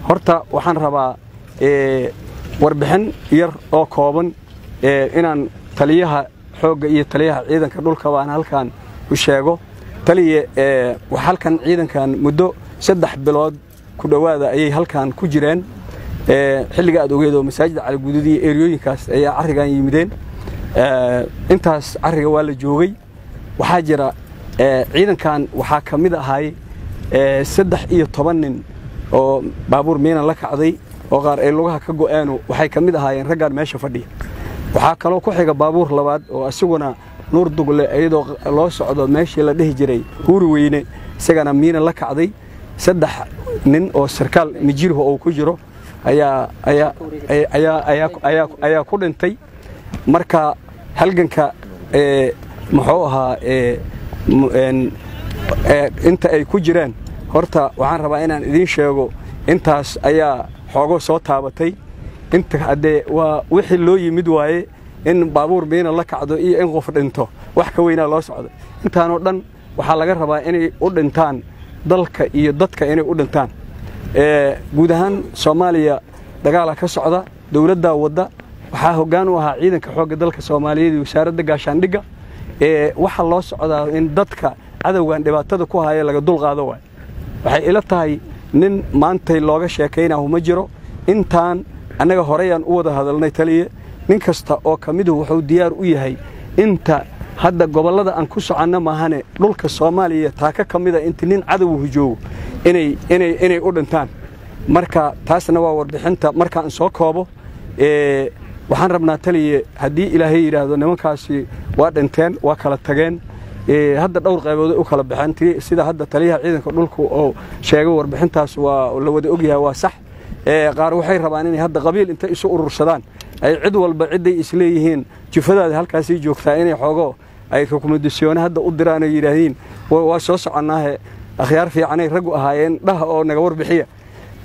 horta waxaan rabaa warbixin yar oo kooban inaan taliyaha xoogga iyo taliyaha ciidanka dhulka baan halkan u sheego. taliye halkan ciidankan muddo 3 bilood ku dhawaada ayay halkan ku jireen xilliga aad ogeedo masaajid cali guduudii eeriyooyinkaas ayaa arigan yimideen intaas ariga waa la joogay. waxaa jira ciidankan waxaa kamid ahay 13 nin oo baabuur miina la kacday oo qaar ay lugaha ka go'aan waxay kamid ahaayeen raggan meesha fadhiya. waxaa kaloo ku xiga baabuur labaad oo asaguna nuur dugle ayadoo loo socdo meeshii la dhihi jiray huuri weyne isagana miina la kacday. 3 nin oo sarkaal mijirho oo ku jiro ayaa ku dhintay. marka halganka muxuu ahaa inta ay ku jireen horta waxaan rabaa inaan idin sheego intaas ayaa xoogo soo taabatay. inta hadee waa wixii loo yimid waaye in baabuur miina la kacdo iyo in qof dhinto wax ka weynaa loo socdo. intaan oo dhan waxaa laga rabaa inay u dhintaan dalka iyo dadka inay u dhintaan. guud ahaan Soomaaliya dagaal ka socda dawladda wadda waxaa hoggaan u ahaa ciidanka xoogga dalka Soomaaliyeed iyo wasaaradda gaashaandhigga waxa loo socdaa in dadka cadawgan dhibaatada ku haya laga dul qaado waay. waxay ila tahay nin maanta looga sheekaynayo ma jiro. intaan anaga horeyaan u wada hadalnay taliye nin kasta oo kamid wuxuu diyaar u yahay inta hadda gobolada aan ku socono maahane dhulka Soomaaliya taaka kamida inta nin cadow hujoogo inay u dhintaan. marka taasna waa warbixinta markaan soo koobo waxaan rabnaa taliye hadii Ilaahay yiraahdo nimankaasi waa dhinteen waa kala tageen hadda dhowr qaybood u kala baxantay sida hadda taliyaha ciidanka dhulku oo sheegay warbixintaas waa la wada ogyahay waa sax. qaar waxay rabaan inay hadda qabiil inta isu urursadaan ay cid walba ciday isleeyihiin jifadaada halkaas ay joogtaa inay xoogo ay rekomendasyon hadda u diraan ay yiraahdeen waa soo soconaahe akhyaar fiican ay rag u ahaayeen dhaha oo naga warbixiya.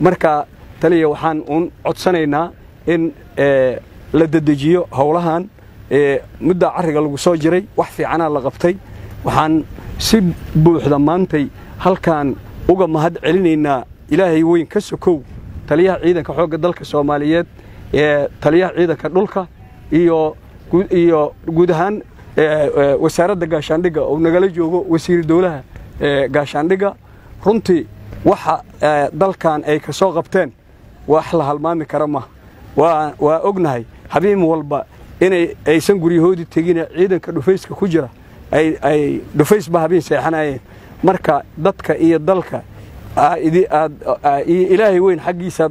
marka taliya waxaan codsanaynaa in la dedejiyo howlahan muddo ariga lagu soo jiray wax fiican la qabtay. waxaan si buuxda maantay halkan uga mahad celinaynaa Ilaahay weyn ka sokow taliyaha ciidanka xoogga dalka Soomaaliyeed taliyaha ciidanka dhulka iyo guud ahaan wasaaradda gaashaandhigga oo nagala joogo wasiir dawlaha gaashaandhigga. runtii waxa dalkan ay ka soo qabteen wax la halmaami kara ma waa ognahay habeen walba inay aysan guriyahoodii tagin ciidanka dhufayska ku jira ay dhufays ba habeen seexanayeen. marka dadka iyo dalka Ilaahay weyn xaqiisa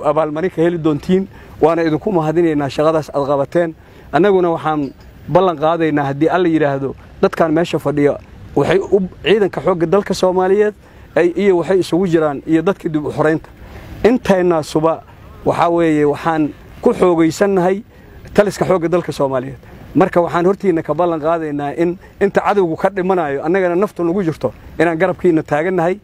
abaalmarin ka heli doontiin waana idinku mahadinaynaa shaqadaas aad qabateen. annaguna waxaan ballan qaadaynaa hadii alla yiraahdo dadkan meesha fadhiya waxay ciidanka xoogga dalka Soomaaliyeed iyo waxay isugu jiraan iyo dadka dib u xoreynta intayna suba waxa weeye waxaan ku xoogaysanahay taliska xoogga dalka Soomaaliyeed. marka waxaan hortiina ka ballan qaadaynaa in inta cadawgu ka dhimanayo annagana naftu nagu jirto inaan garabkiina taaganahay.